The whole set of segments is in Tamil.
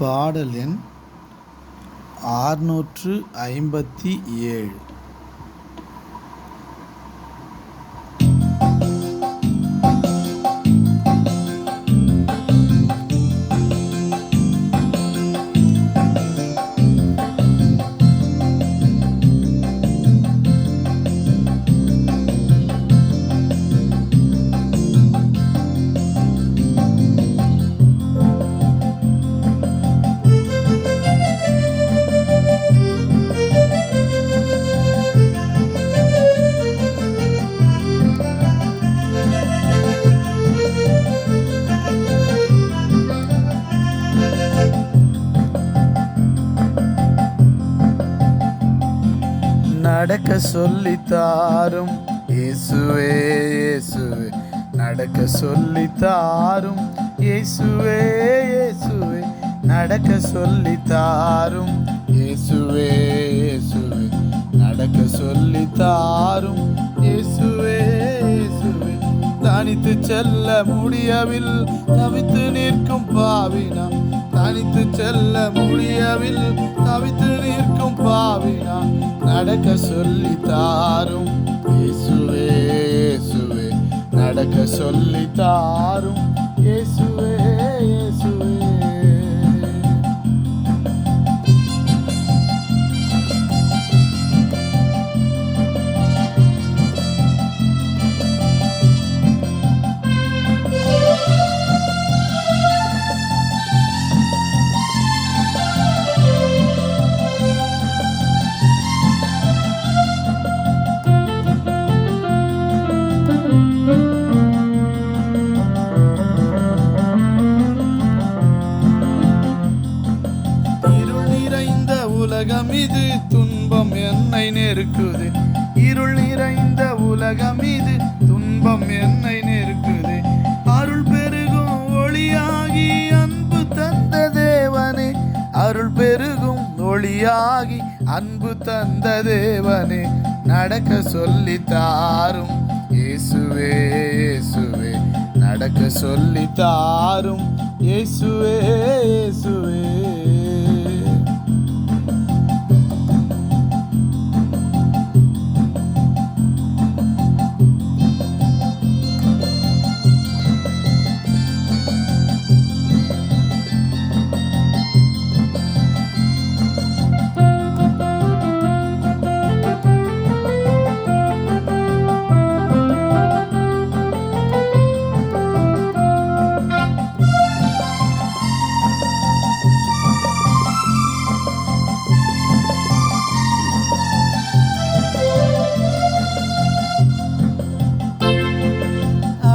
பாடல் எண் 657. நடக்க சொல்லித்தாரும் இயேசுவே இயேசுவே, நடக்க சொல்லித்தாரும் இயேசுவே இயேசுவே, நடக்க சொல்லித்தாரும் இயேசுவே இயேசுவே, நடக்க சொல்லித்தாரும் இயேசுவே இயேசுவே. தனித்து செல்ல முடியவில் தவித்து நிற்கும் பாவினா, தனித்து செல்ல முடியவில் தவித்து நிற்கும் பாவினா, நடக்க சொல்லித்தாரும் இயேசுவே இயேசுவே, நடக்க சொல்லித்தாரும் இயேசுவே இயேசுவே. உலகம் இது துன்பம் என்னை நெருக்குது, இருள் நிறைந்த உலகம் இது துன்பம் என்னை நெருக்குது. அருள் பெருகும் ஒளியாகி அன்பு தந்த தேவனே, அருள் பெருகும் ஒளியாகி அன்பு தந்த தேவனே, நடக்க சொல்லித்தாரும் இயேசுவே இயேசுவே, நடக்க சொல்லித்தாரும் இயேசுவே இயேசுவே.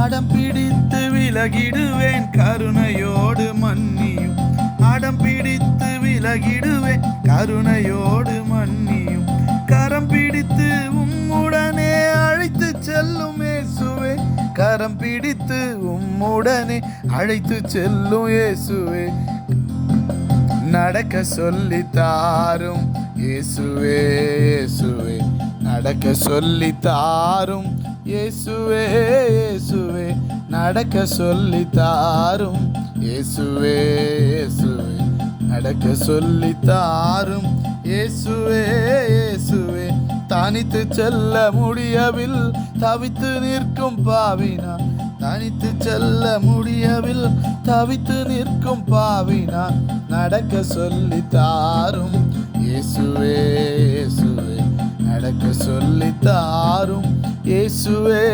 அடம் பிடித்து விலகிடுவேன் கருணையோடு மன்னியும், அடம் பிடித்து விலகிடுவேன் கருணையோடு மன்னியும். கரம் பிடித்து உம்முடனே அழைத்து செல்லும் இயேசுவே, கரம் பிடித்து உம்முடனே அழைத்து செல்லும் இயேசுவே, நடக்க சொல்லித்தாரும் இயேசுவே இயேசுவே, நடக்க சொல்லித்தாரும் இயேசுவே இயேசுவே, நடக்க சொல்லித்தாரும் இயேசுவே இயேசுவே, நடக்க சொல்லித்தாரும் இயேசுவே இயேசுவே. தனித்து செல்ல முடியவில் தவித்து நிற்கும் பாவினா, தனித்து செல்ல முடியவில் தவித்து நிற்கும் பாவினா, நடக்க சொல்லித்தாரும் இயேசுவே இயேசுவே, நடக்க சொல்லித்தாரும் இயேசுவே.